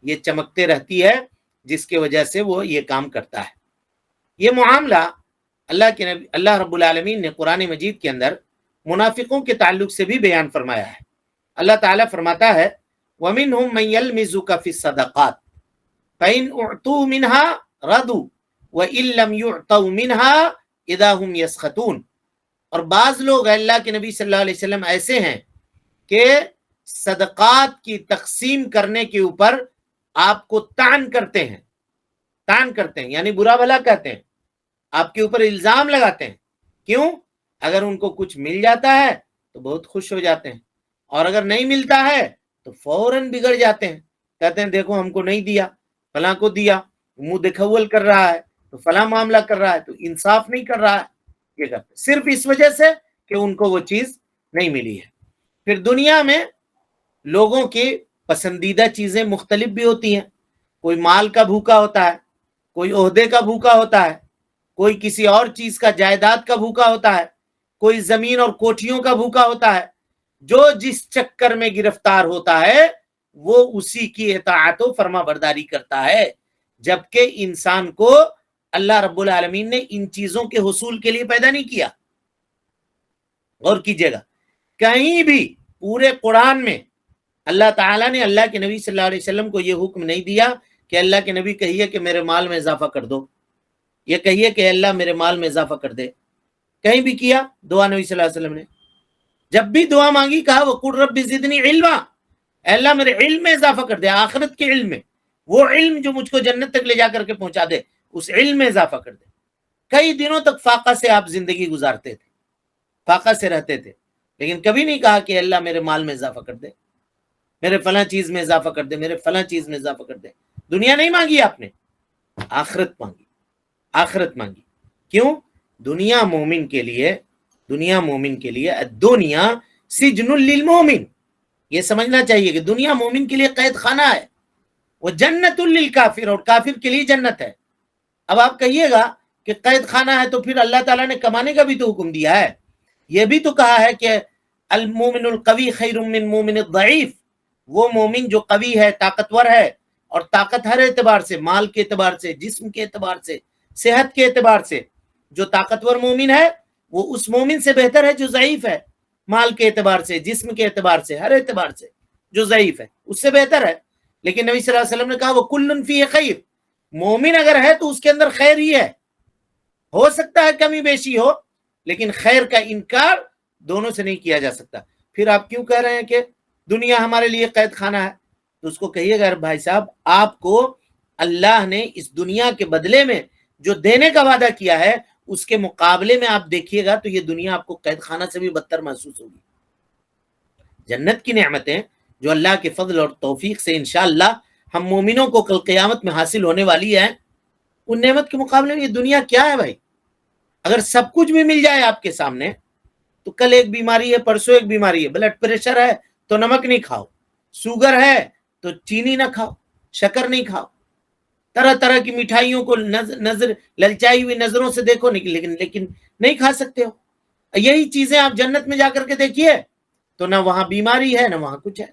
S3: یہ چمکتے رہتی ہے، جس کی وجہ سے وہ یہ کام کرتا ہے. یہ معاملہ اللہ رب العالمین نے قرآن مجید کے اندر منافقوں کے تعلق سے بھی بیان فرمایا ہے. اللہ تعالیٰ فرماتا ہے وَمِنْهُمْ مَنْ يَلْمِزُكَ فِي الصَّدَقَاتِ فَإِنْ أُعْطُوا مِنْهَا رَضُوا وَإِنْ لَمْ يُعْطَوْا مِنْهَا إِذَا هُمْ يَسْخَطُونَ. اور بعض لوگ اللہ کے نبی صلی اللہ علیہ وسلم ایسے ہیں کہ صدقات کی تقسیم کرنے کے اوپر آپ کو طعن کرتے ہیں، یعنی برا بھلا کہتے ہیں، آپ کے اوپر الزام لگاتے ہیں. کیوں؟ اگر ان کو کچھ مل جاتا ہے تو بہت خوش ہو جاتے ہیں، اور اگر نہیں ملتا ہے تو فوراً بگڑ جاتے ہیں، کہتے ہیں دیکھو ہم کو نہیں دیا، فلاں کو دیا، منہ دکھول کر رہا ہے، تو فلاں معاملہ کر رہا ہے، تو انصاف نہیں کر رہا ہے. یہ کرتے صرف اس وجہ سے کہ ان کو وہ چیز نہیں ملی ہے. پھر دنیا میں لوگوں کی پسندیدہ چیزیں مختلف بھی ہوتی ہیں. کوئی مال کا بھوکا ہوتا ہے، کوئی عہدے کا بھوکا ہوتا ہے، کوئی کسی اور چیز کا، جائیداد کا بھوکا ہوتا ہے، کوئی زمین اور کوٹھیوں کا بھوکا ہوتا ہے. جو جس چکر میں گرفتار ہوتا ہے وہ اسی کی اطاعت و فرما برداری کرتا ہے، جبکہ انسان کو اللہ رب العالمین نے ان چیزوں کے حصول کے لیے پیدا نہیں کیا. غور کیجئے گا، کہیں بھی پورے قرآن میں اللہ تعالیٰ نے اللہ کے نبی صلی اللہ علیہ وسلم کو یہ حکم نہیں دیا کہ اللہ کے نبی کہیے کہ میرے مال میں اضافہ کر دو، یہ کہیے کہ اللہ میرے مال میں اضافہ کر دے. کہیں بھی کیا دعا نبی صلی اللہ علیہ وسلم نے؟ جب بھی دعا مانگی کہا وَقُلْ رَبِّ زِدْنِي عِلْمًا، اے اللہ میرے علم میں اضافہ کر دے، آخرت کے علم میں، وہ علم جو مجھ کو جنت تک لے جا کر کے پہنچا دے، اس علم میں اضافہ کر دے. کئی دنوں تک فاقہ سے آپ زندگی گزارتے تھے، فاقہ سے رہتے تھے، لیکن کبھی نہیں کہا کہ اللہ میرے مال میں اضافہ کر دے، میرے فلاں چیز میں اضافہ کر دے، میرے فلاں چیز میں اضافہ کر دے. دنیا نہیں مانگی آپ نے، آخرت مانگی، آخرت مانگی. کیوں؟ دنیا مومن کے لیے الدنیا سجن للمومن، یہ سمجھنا چاہیے کہ دنیا مومن کے لیے قید خانہ ہے، وہ جنت للکافر، اور کافر کے لیے جنت ہے. اب آپ کہیے گا کہ قید خانہ ہے تو پھر اللہ تعالیٰ نے کمانے کا بھی تو حکم دیا ہے، یہ بھی تو کہا ہے کہ المومن القوی خیر من مومن الضعیف، وہ مومن جو قوی ہے، طاقتور ہے، اور طاقت ہر اعتبار سے، مال کے اعتبار سے، جسم کے اعتبار سے، صحت کے اعتبار سے، جو طاقتور مومن ہے وہ اس مومن سے بہتر ہے جو ضعیف ہے، مال کے اعتبار سے، جسم کے اعتبار سے، ہر اعتبار سے جو ضعیف ہے اس سے بہتر ہے. لیکن نبی صلی اللہ علیہ وسلم نے کہا وَكُلٌّ فِيهِ خَيْرٌ، مومن اگر ہے تو اس کے اندر خیر ہی ہے، ہو سکتا ہے کمی بیشی ہو، لیکن خیر کا انکار دونوں سے نہیں کیا جا سکتا. پھر آپ کیوں کہہ رہے ہیں کہ دنیا ہمارے لیے قید خانہ ہے؟ تو اس کو کہیے گا بھائی صاحب، آپ کو اللہ نے اس دنیا کے بدلے میں جو دینے کا وعدہ کیا ہے اس کے مقابلے میں آپ دیکھیے گا تو یہ دنیا آپ کو قید خانہ سے بھی بدتر محسوس ہوگی. جنت کی نعمتیں جو اللہ کے فضل اور توفیق سے انشاءاللہ ہم مومنوں کو کل قیامت میں حاصل ہونے والی ہے، ان نعمت کے مقابلے میں یہ دنیا کیا ہے بھائی؟ اگر سب کچھ بھی مل جائے آپ کے سامنے تو کل ایک بیماری ہے، پرسوں ایک بیماری ہے، بلڈ پریشر ہے تو نمک نہیں کھاؤ، شوگر ہے تو چینی نہ کھاؤ، شکر نہیں کھاؤ، طرح طرح کی مٹھائیوں کو نظر للچائی ہوئی نظروں سے دیکھو لیکن نہیں کھا سکتے ہو. یہی چیزیں آپ جنت میں جا کر کے دیکھیے تو نہ وہاں بیماری ہے، نہ وہاں کچھ ہے،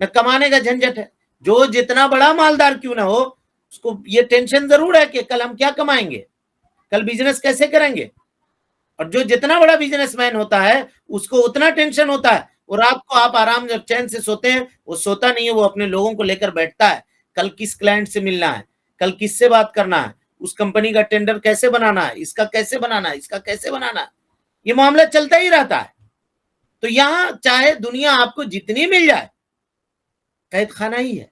S3: نہ کمانے کا جھنجٹ ہے. جو جتنا بڑا مالدار کیوں نہ ہو اس کو یہ ٹینشن ضرور ہے کہ کل ہم کیا کمائیں گے، کل بزنس کیسے کریں گے. اور جو جتنا بڑا بزنس مین ہوتا ہے اس کو اتنا ٹینشن ہوتا ہے، اور رات کو آپ آرام جب چین سے سوتے ہیں وہ سوتا نہیں ہے، وہ اپنے لوگوں کو لے کر بیٹھتا ہے، کل کس کلائنٹ سے ملنا ہے، کل کس سے بات کرنا ہے، اس کمپنی کا ٹینڈر کیسے بنانا ہے، اس کا کیسے بنانا ہے، اس کا کیسے بنانا ہے، یہ معاملہ چلتا ہی رہتا ہے. تو یہاں چاہے دنیا آپ کو جتنی مل جائے قید خانہ ہی ہے.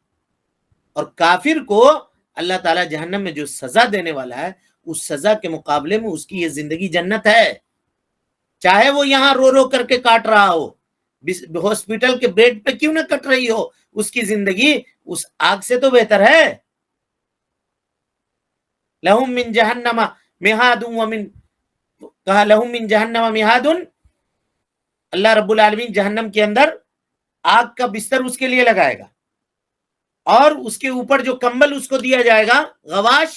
S3: اور کافر کو اللہ تعالیٰ جہنم میں جو سزا دینے والا ہے اس سزا کے مقابلے میں اس کی یہ زندگی جنت ہے. چاہے وہ یہاں رو رو کر کے کاٹ رہا ہو، ہاسپٹل کے بیڈ پہ کیوں نہ کٹ رہی ہو، اس کی زندگی اس آگ سے تو بہتر ہے. لہم من جہنم مہاد ومن، کہا لہم من جہنم مہاد، اللہ رب العالمین جہنم کے اندر آگ کا بستر اس کے لیے لگائے گا، اور اس کے اوپر جو کمبل اس کو دیا جائے گا غواش،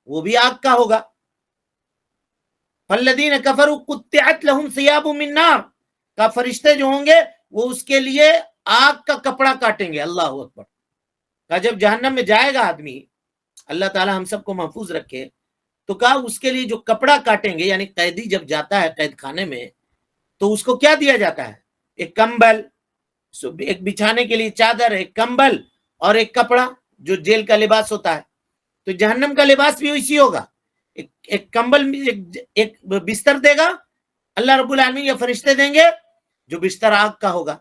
S3: وہ بھی آگ کا ہوگا. فالذین کفروا قطعت لہم ثیاب من نار، کا فرشتے جو ہوں گے وہ اس کے لیے آگ کا کپڑا کاٹیں گے. اللہ اکبر. کہا جب جہنم میں جائے گا آدمی، اللہ تعالی ہم سب کو محفوظ رکھے، تو کہا اس کے لیے جو کپڑا کاٹیں گے، یعنی قیدی جب جاتا ہے قید خانے میں تو اس کو کیا دیا جاتا ہے؟ ایک کمبل، ایک بچھانے کے لیے چادر، ایک کمبل اور ایک کپڑا جو جیل کا لباس ہوتا ہے. تو جہنم کا لباس بھی اسی ہوگا، ایک کمبل، ایک بستر دے گا اللہ رب العالمین، یا فرشتے دیں گے جو بستر آگ کا ہوگا.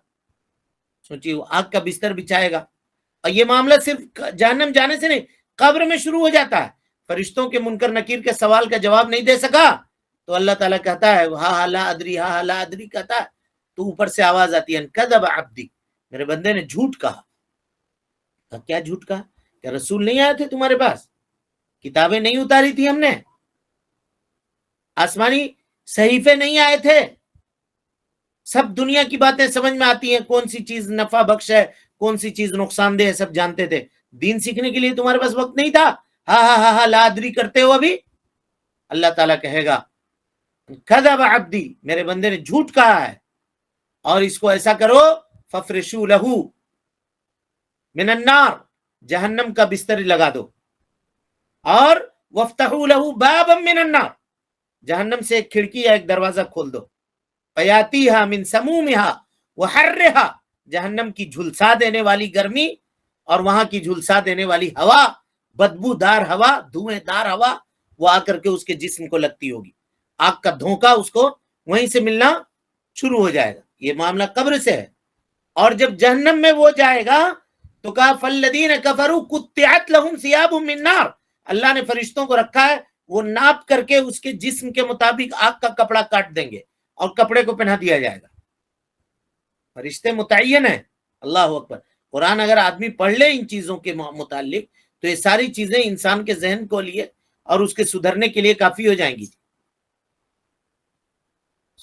S3: سوچیے، وہ آگ کا بستر بچھائے گا. اور یہ معاملہ صرف جہنم جانے سے نہیں، قبر میں شروع ہو جاتا ہے. فرشتوں کے منکر نکیر کے سوال کا جواب نہیں دے سکا تو اللہ تعالیٰ کہتا ہے ہا لا ادری، ہا لا ادری کہتا ہے، تو اوپر سے آواز آتی ہے کذب عبدی، میرے بندے نے جھوٹ کہا. کیا جھوٹ کہا؟ کہ رسول نہیں آئے تھے تمہارے پاس، کتابیں نہیں اتاری تھی ہم نے، آسمانی صحیفے نہیں آئے تھے، سب دنیا کی باتیں سمجھ میں آتی ہیں، کون سی چیز نفع بخش ہے، کون سی چیز نقصان دہ ہے، سب جانتے تھے. دین سیکھنے کے لیے تمہارے پاس وقت نہیں تھا. ہاں ہاں ہاں ہاں لا ادری کرتے ہو ابھی. اللہ تعالیٰ کہے گا کذب عبدی، میرے بندے نے جھوٹ کہا ہے، اور اس کو ایسا کرو ففرشوا لہ من النار، جہنم کا بستر لگا دو، اور وفتحوا لہ بابا من النار، جہنم سے ایک کھڑکی یا ایک دروازہ کھول دو. فیاتیہا من سمومہا وحرہا، جہنم کی جھلسا دینے والی گرمی اور وہاں کی جھلسا دینے والی ہوا، بدبو دار ہوا، دھوئیں دار ہوا، وہ آ کر کے اس کے جسم کو لگتی ہوگی. آگ کا دھونکا اس کو وہیں سے ملنا شروع ہو جائے گا. یہ معاملہ قبر سے ہے. اور جب جہنم میں وہ جائے گا تو کہا فالذین کفروا قطعت لہم ثیاب من نار، اللہ نے فرشتوں کو رکھا ہے، وہ ناپ کر کے اس کے جسم کے مطابق آگ کا کپڑا کاٹ دیں گے اور کپڑے کو پہنا دیا جائے گا. فرشتے متعین ہیں. اللہ اکبر. قرآن اگر آدمی پڑھ لے ان چیزوں کے متعلق تو یہ ساری چیزیں انسان کے ذہن کو لیے اور اس کے سدھرنے کے لیے کافی ہو جائیں گی،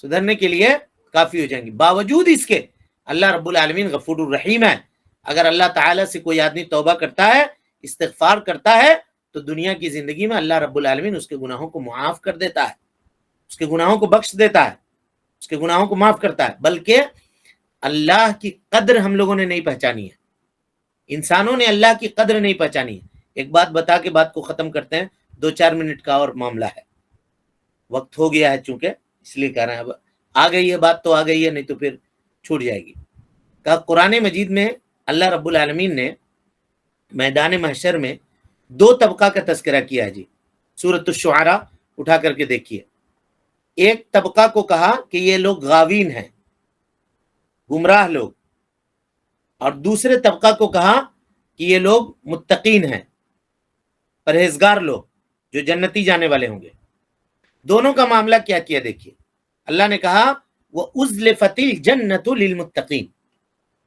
S3: سدھرنے کے لیے کافی ہو جائیں گی. باوجود اس کے اللہ رب العالمین غفور الرحیم ہے. اگر اللہ تعالیٰ سے کوئی آدمی توبہ کرتا ہے، استغفار کرتا ہے، تو دنیا کی زندگی میں اللہ رب العالمین اس کے گناہوں کو معاف کر دیتا ہے، اس کے گناہوں کو بخش دیتا ہے، اس کے گناہوں کو معاف کرتا ہے. بلکہ اللہ کی قدر ہم لوگوں نے نہیں پہچانی ہے، انسانوں نے اللہ کی قدر نہیں پہچانی ہے. ایک بات بتا کے بات کو ختم کرتے ہیں، 2-4 منٹ کا اور معاملہ ہے، وقت ہو گیا ہے چونکہ، اس لیے کہہ رہے ہیں. اب آ گئی ہے بات تو آ گئی ہے، نہیں تو پھر چھوٹ جائے گی. کہا قرآن مجید میں اللہ رب العالمین نے میدان محشر میں 2 طبقہ کا تذکرہ کیا ہے. جی سورۃ الشعراء اٹھا کر کے دیکھیے. ایک طبقہ کو کہا کہ یہ لوگ غاوین ہیں، گمراہ لوگ، اور دوسرے طبقہ کو کہا کہ یہ لوگ متقین ہیں، پرہیزگار لوگ جو جنتی جانے والے ہوں گے. دونوں کا معاملہ کیا کیا دیکھیے. اللہ نے کہا وَأُزْلِفَتِ الْجَنَّةُ لِلْمُتَّقِينَ،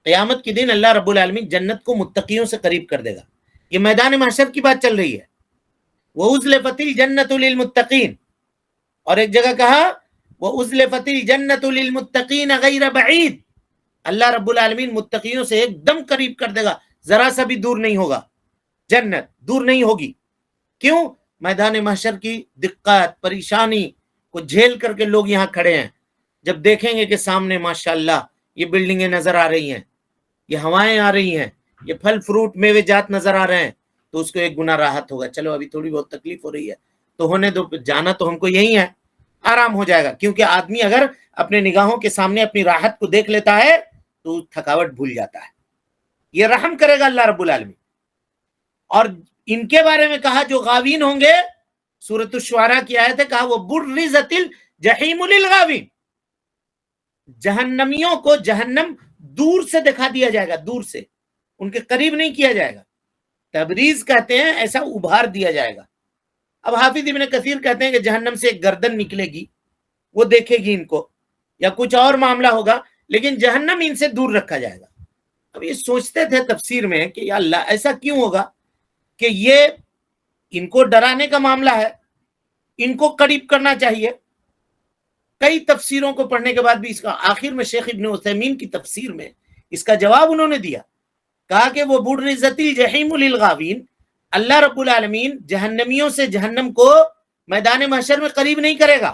S3: قیامت کے دن اللہ رب العالمین جنت کو متقیوں سے قریب کر دے گا. یہ میدان محشر کی بات چل رہی ہے. وَأُزْلِفَتِ الْجَنَّةُ لِلْمُتَّقِينَ، اور ایک جگہ کہا وَأُزْلِفَتِ الْجَنَّةُ لِلْمُتَّقِينَ غَيْرَ بَعِيدٍ، اللہ رب العالمین متقیوں سے ایک دم قریب کر دے گا، ذرا سا بھی دور نہیں ہوگا، جنت دور نہیں ہوگی. کیوں؟ میدان محشر کی دقت پریشانی کو جھیل کر کے لوگ یہاں کھڑے ہیں. جب دیکھیں گے کہ سامنے ماشاءاللہ یہ بلڈنگیں نظر آ رہی ہیں، یہ ہوائیں آ رہی ہیں، یہ پھل فروٹ میوے جات نظر آ رہے ہیں، تو اس کو ایک گنا راحت ہوگا. چلو ابھی تھوڑی بہت تکلیف ہو رہی ہے تو ہونے دو، جانا تو ہم کو یہی ہے، آرام ہو جائے گا. کیونکہ آدمی اگر اپنے نگاہوں کے سامنے اپنی راحت کو دیکھ لیتا ہے تو تھکاوٹ بھول جاتا ہے. یہ رحم کرے گا اللہ رب العالمین. اور ان کے بارے میں کہا جو غاوین ہوں گے، سورۃ الشعراء کی آیت ہے، کہا وہ برزت الجحیم للغاوین، جہنمیوں کو جہنم دور سے دکھا دیا جائے گا، دور سے. ان کے قریب نہیں کیا جائے گا. تبریز کہتے ہیں ایسا ابھار دیا جائے گا. اب حافظ ابن کثیر کہتے ہیں کہ جہنم سے ایک گردن نکلے گی، وہ دیکھے گی ان کو، یا کچھ اور معاملہ ہوگا، لیکن جہنم ان سے دور رکھا جائے گا. اب یہ سوچتے تھے تفسیر میں کہ یا اللہ ایسا کیوں ہوگا کہ یہ ان کو ڈرانے کا معاملہ ہے، ان کو قریب کرنا چاہیے. کئی تفسیروں کو پڑھنے کے بعد بھی اس کا آخر میں شیخ ابن عثیمین کی تفسیر میں اس کا جواب انہوں نے دیا. کہا کہ وہ برزت الجحیم للغاوین، اللہ رب العالمین جہنمیوں سے جہنم کو میدان محشر میں قریب نہیں کرے گا.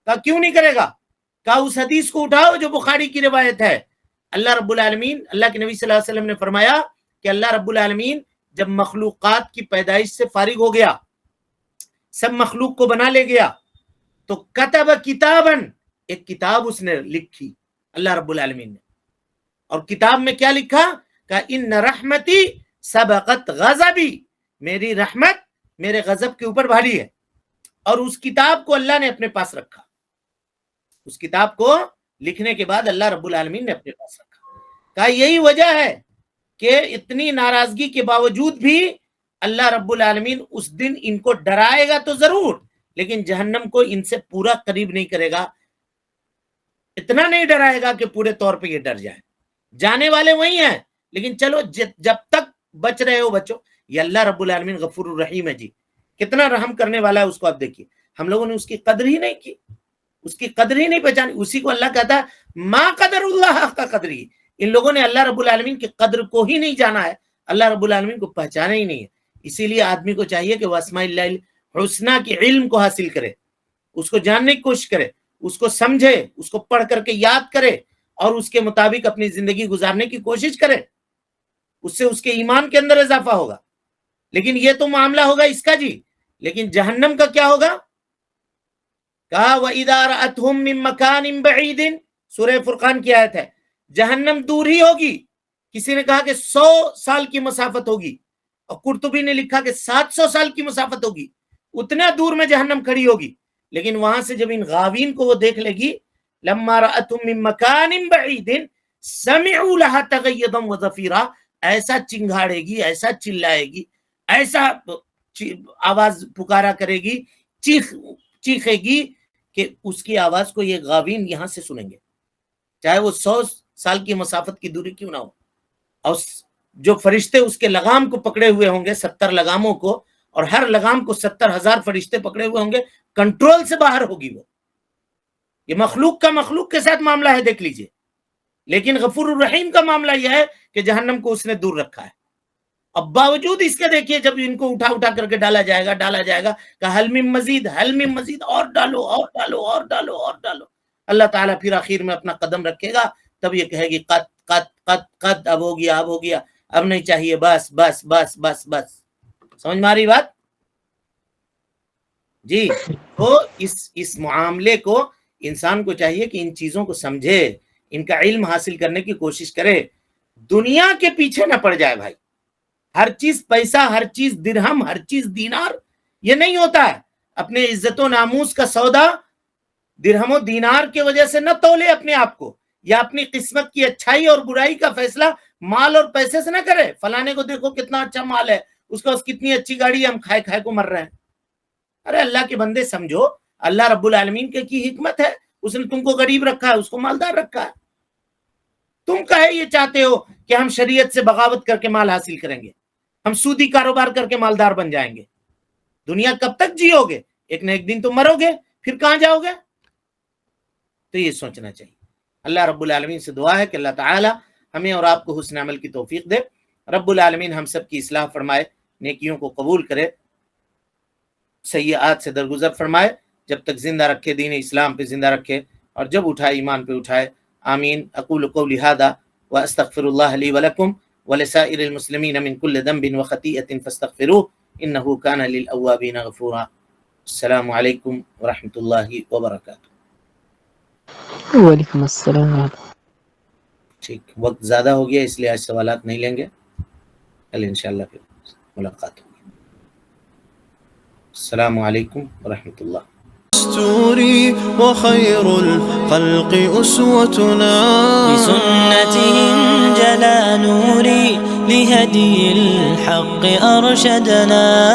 S3: کہا کیوں نہیں کرے گا؟ کہا اس حدیث کو اٹھاؤ جو بخاری کی روایت ہے. اللہ رب العالمین، اللہ کے نبی صلی اللہ علیہ وسلم نے فرمایا کہ اللہ رب العالمین جب مخلوقات کی پیدائش سے فارغ ہو گیا، سب مخلوق کو بنا لے گیا، تو کتب کتابن، ایک کتاب اس نے لکھی اللہ رب العالمین نے. اور کتاب میں کیا لکھا؟ کہ ان رحمتی سبقت غضبی، میری رحمت میرے غضب کے اوپر بھاری ہے. اور اس کتاب کو اللہ نے اپنے پاس رکھا. اس کتاب کو لکھنے کے بعد اللہ رب العالمین نے اپنے پاس رکھا. کہا یہی وجہ ہے کہ اتنی ناراضگی کے باوجود بھی اللہ رب العالمین اس دن ان کو ڈرائے گا تو ضرور، لیکن جہنم کو ان سے پورا قریب نہیں کرے گا. اتنا نہیں ڈرائے گا کہ پورے طور پہ یہ ڈر جائے. جانے والے وہی ہیں، لیکن چلو جب تک بچ رہے ہو بچو. یہ اللہ رب العالمین غفور الرحیم ہے جی، کتنا رحم کرنے والا ہے. اس کو آپ دیکھیے، ہم لوگوں نے اس کی قدر ہی نہیں کی، اس کی قدر ہی نہیں پہچانی. اسی کو اللہ کہتا ہے ما قدر اللہ حق قدری. ان لوگوں نے اللہ رب العالمین کی قدر کو ہی نہیں جانا ہے، اللہ رب العالمین کو پہچانا ہی نہیں ہے. اسی لیے آدمی کو چاہیے کہ وہ اسماء اللہ الحسنی کے علم کو حاصل کرے، اس کو جاننے کی کوشش کرے، اس کو سمجھے، اس کو پڑھ کر کے یاد کرے اور اس کے مطابق اپنی زندگی گزارنے کی کوشش کرے. اس سے اس کے ایمان کے اندر اضافہ ہوگا. لیکن یہ تو معاملہ ہوگا اس کا جی، لیکن جہنم کا کیا ہوگا؟ کہا وَإِذَا رَأَتْهُم مِّن مَّكَانٍ بَعِيدٍ، سورہ فرقان کی آیت ہے. جہنم دور ہی ہوگی. کسی نے کہا کہ 100 سال کی مسافت ہوگی، اور قرطبی نے لکھا کہ 700 سال کی مسافت ہوگی. اتنا دور میں جہنم کھڑی ہوگی. لیکن وہاں سے جب ان غاوین کو وہ دیکھ لے گی، لَمَّا رَأَتْهُم مِّن مَّكَانٍ بَعِيدٍ سَمِعُوا لَهَا تَغَيَّظًا وَزَفِيرًا، ایسا چنگھاڑے گی، ایسا چلائے گی، ایسا آواز پکارا کرے گی، چیخے گی کہ اس کی آواز کو یہ غاوین یہاں سے سنیں گے، چاہے وہ 100 سال کی مسافت کی دوری کیوں نہ ہو. اور جو فرشتے اس کے لگام کو پکڑے ہوئے ہوں گے، 70 لگاموں کو، اور ہر لگام کو 70,000 فرشتے پکڑے ہوئے ہوں گے، کنٹرول سے باہر ہوگی وہ. یہ مخلوق کا مخلوق کے ساتھ معاملہ ہے، دیکھ لیجئے. لیکن غفور الرحیم کا معاملہ یہ ہے کہ جہنم کو اس نے دور رکھا ہے. اب باوجود اس کے دیکھیے جب ان کو اٹھا کر کے ڈالا جائے گا کہ حل من مزید، حل من مزید، اور ڈالو اور ڈالو اور ڈالو اور ڈالو. اللہ تعالیٰ پھر آخر میں اپنا قدم رکھے گا، تب یہ کہے گی قد قد قد قد، اب ہو گیا، اب ہو گیا، اب نہیں چاہیے، بس بس بس بس بس. سمجھ میں آ رہی بات جی؟ تو اس معاملے کو انسان کو چاہیے کہ ان چیزوں کو سمجھے، ان کا علم حاصل کرنے کی کوشش کرے، دنیا کے پیچھے نہ پڑ جائے بھائی. ہر چیز پیسہ، ہر چیز درہم، ہر چیز دینار، یہ نہیں ہوتا ہے. اپنے عزت و ناموس کا سودا درہم و دینار کی وجہ سے نہ تولے اپنے آپ کو، یا اپنی قسمت کی اچھائی اور برائی کا فیصلہ مال اور پیسے سے نہ کرے. فلانے کو دیکھو کتنا اچھا مال ہے، اس کا کتنی اچھی گاڑی ہے، ہم کھائے کھائے کو مر رہے ہیں. ارے اللہ کے بندے سمجھو، اللہ رب العالمین کی حکمت ہے. اس نے تم کو غریب رکھا ہے، اس کو مالدار رکھا ہے. تم کہے یہ چاہتے ہو کہ ہم شریعت سے بغاوت کر کے مال حاصل کریں گے، ہم سودی کاروبار کر کے مالدار بن جائیں گے. دنیا کب تک جیو گے؟ ایک نہ ایک دن تو مرو گے، پھر کہاں جاؤ گے؟ تو یہ سوچنا چاہیے. اللہ رب العالمین سے دعا ہے کہ اللہ تعالی ہمیں اور آپ کو حسن عمل کی توفیق دے. رب العالمین ہم سب کی اصلاح فرمائے، نیکیوں کو قبول کرے، سیئات سے درگزر فرمائے، جب تک زندہ رکھے، دین اسلام پہ زندہ رکھے، اور جب اٹھائے ایمان پہ اٹھائے. آمین. اقول قولی ھذا واستغفر اللہ لی ولکم ولسائر المسلمین من کل ذنب وخطیئۃ فاستغفروہ انہ کان للأوابین غفورا. السلام علیکم ورحمۃ اللہ وبرکاتہ.
S6: وعلیکم السلام.
S3: ٹھیک، وقت زیادہ ہو گیا اس لیے آج سوالات نہیں لیں گے، کل انشاءاللہ پھر ملاقات ہوگی. السلام علیکم ورحمۃ اللہ.
S1: دستوري وخير الخلق أسوتنا،
S2: بسنته جلا نوري لهدي الحق أرشدنا.